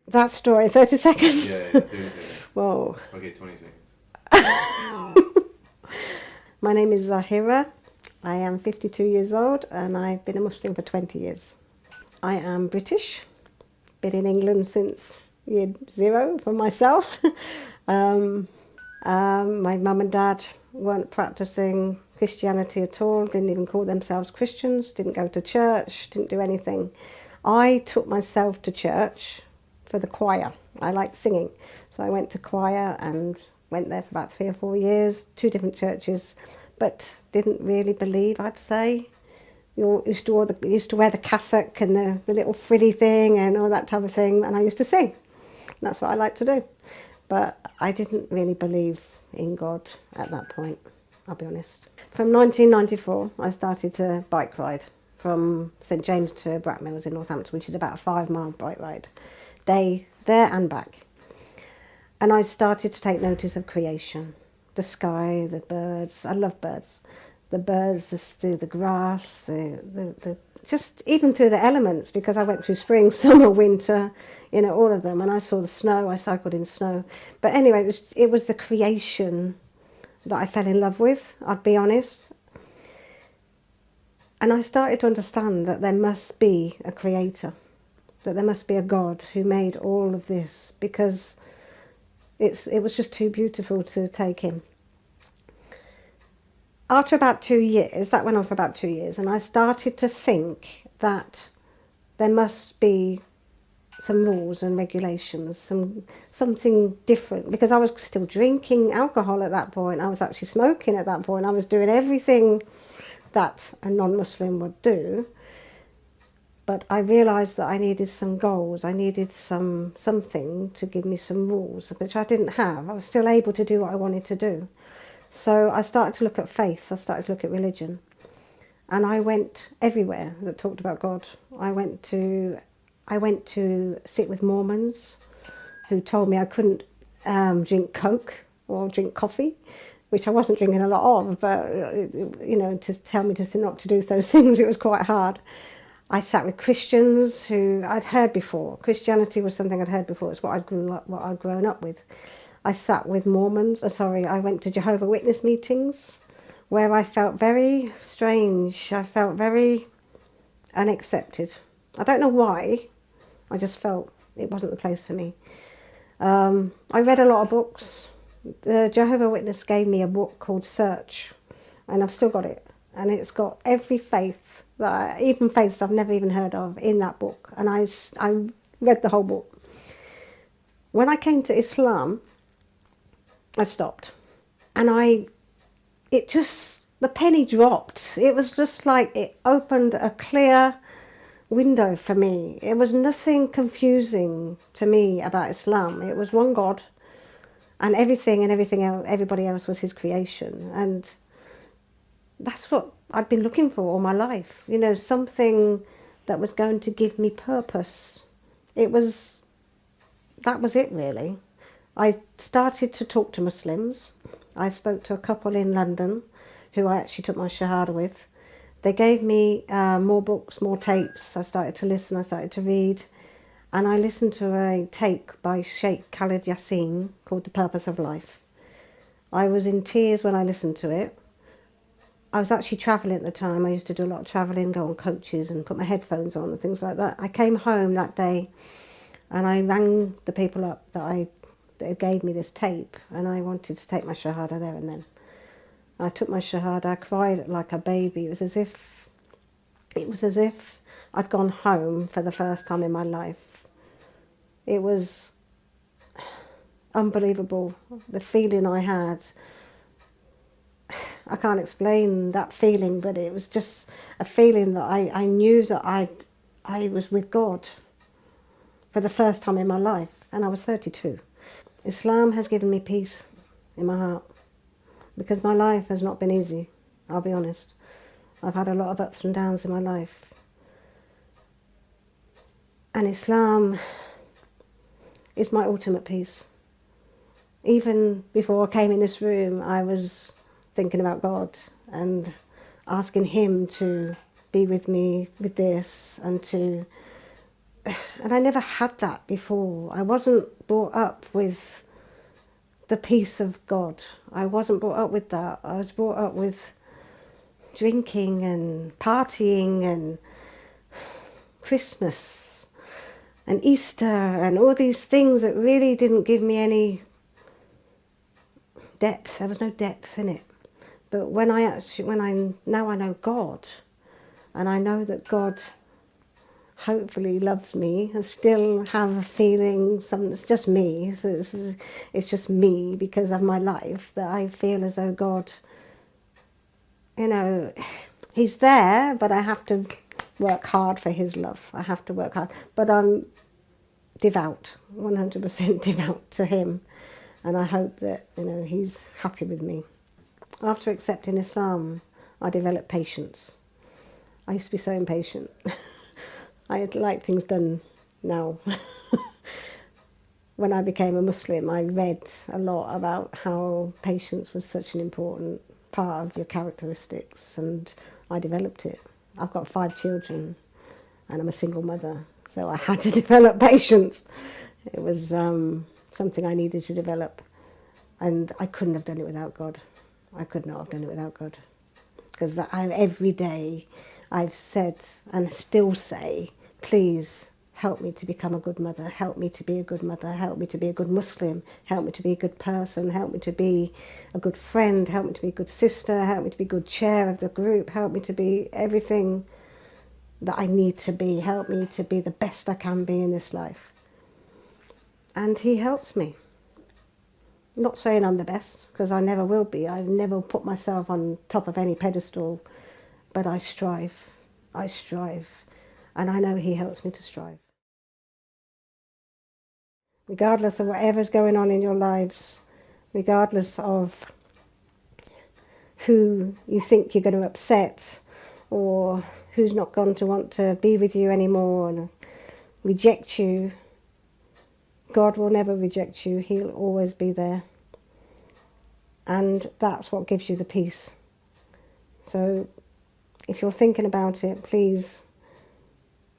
That story, 30 seconds? Yeah, 30 seconds. Whoa. Okay, 20 seconds. My name is Zahira. I am 52 years old and I've been a Muslim for 20 years. I am British, been in England since year zero for myself. My mum and dad weren't practicing Christianity at all, didn't even call themselves Christians, didn't go to church, didn't do anything. I took myself to church for the choir. I liked singing, so I went to choir and went there for about 3 or 4 years, 2 different churches, but didn't really believe, I'd say. You used to wear the cassock and the little frilly thing and all that type of thing, and I used to sing. That's what I like to do. But I didn't really believe in God at that point, I'll be honest. From 1994, I started to bike ride from St James to Brackmills in Northampton, which is about a 5-mile bike ride, day there and back. And I started to take notice of creation, the sky, the birds. I love birds. The birds, the grass, the just even through the elements, because I went through spring, summer, winter, you know, all of them. And I saw the snow, I cycled in snow. But anyway, it was the creation that I fell in love with, I'd be honest. And I started to understand that there must be a creator, that there must be a God who made all of this, because it was just too beautiful to take in. After about 2 years, that went on for about 2 years, and I started to think that there must be some rules and regulations, something different, because I was still drinking alcohol at that point, I was actually smoking at that point, I was doing everything that a non-Muslim would do. But I realised that I needed some goals, I needed something to give me some rules, which I didn't have. I was still able to do what I wanted to do. So I started to look at faith, I started to look at religion. And I went everywhere that talked about God. I went to sit with Mormons who told me I couldn't drink Coke or drink coffee, which I wasn't drinking a lot of, but you know, to tell me not to do those things, it was quite hard. I sat with Christians who I'd heard before. Christianity was something I'd heard before. It's what I'd grown up with. I sat with Mormons. I went to Jehovah's Witness meetings where I felt very strange. I felt very unaccepted. I don't know why. I just felt it wasn't the place for me. I read a lot of books. The Jehovah's Witness gave me a book called Search, and I've still got it. And it's got every faith, even faiths I've never even heard of, in that book. And I read the whole book. When I came to Islam, I stopped. And the penny dropped. It was just like it opened a clear window for me. It was nothing confusing to me about Islam. It was one God, and everything else, everybody else was his creation. And that's what I'd been looking for all my life, you know, something that was going to give me purpose. That was it really. I started to talk to Muslims. I spoke to a couple in London who I actually took my Shahada with. They gave me more books, more tapes. I started to listen, I started to read. And I listened to a tape by Sheikh Khalid Yasin called The Purpose of Life. I was in tears when I listened to it. I was actually travelling at the time. I used to do a lot of travelling, go on coaches and put my headphones on and things like that. I came home that day and I rang the people up that gave me this tape, and I wanted to take my Shahada there and then. I took my Shahada, I cried like a baby. It was as if I'd gone home for the first time in my life. It was unbelievable, the feeling I had. I can't explain that feeling, but it was just a feeling that I knew that I was with God for the first time in my life, and I was 32. Islam has given me peace in my heart, because my life has not been easy, I'll be honest. I've had a lot of ups and downs in my life. And Islam is my ultimate peace. Even before I came in this room, I was thinking about God and asking him to be with me with this, and I never had that before. I wasn't brought up with the peace of God. I wasn't brought up with that. I was brought up with drinking and partying and Christmas and Easter and all these things that really didn't give me any depth. There was no depth in it. But now I know God, and I know that God hopefully loves me, and still have a feeling, it's just me, so it's just me because of my life, that I feel as though God, he's there, but I have to work hard for his love. I have to work hard. But I'm devout, 100% devout to him, and I hope that he's happy with me. After accepting Islam, I developed patience. I used to be so impatient. I like things done now. When I became a Muslim, I read a lot about how patience was such an important part of your characteristics, and I developed it. I've got 5 children, and I'm a single mother, so I had to develop patience. It was something I needed to develop, and I couldn't have done it without God. I could not have done it without God, because every day I've said and still say, please help me to become a good mother, help me to be a good mother, help me to be a good Muslim, help me to be a good person, help me to be a good friend, help me to be a good sister, help me to be a good chair of the group, help me to be everything that I need to be, help me to be the best I can be in this life. And he helps me. Not saying I'm the best, because I never will be. I never put myself on top of any pedestal, but I strive, and I know he helps me to strive. Regardless of whatever's going on in your lives, regardless of who you think you're going to upset, or who's not going to want to be with you anymore and reject you, God will never reject you. He'll always be there. And that's what gives you the peace. So if you're thinking about it, please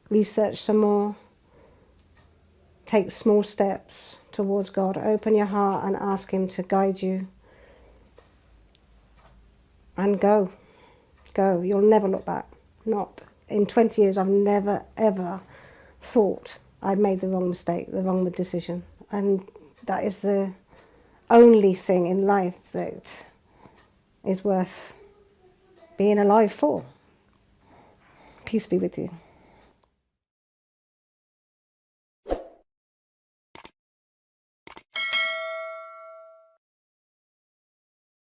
research some more. Take small steps towards God. Open your heart and ask him to guide you. And go. Go. You'll never look back. Not in 20 years, I've never, ever thought I'd made the wrong mistake, the wrong decision. And that is the only thing in life that is worth being alive for. Peace be with you.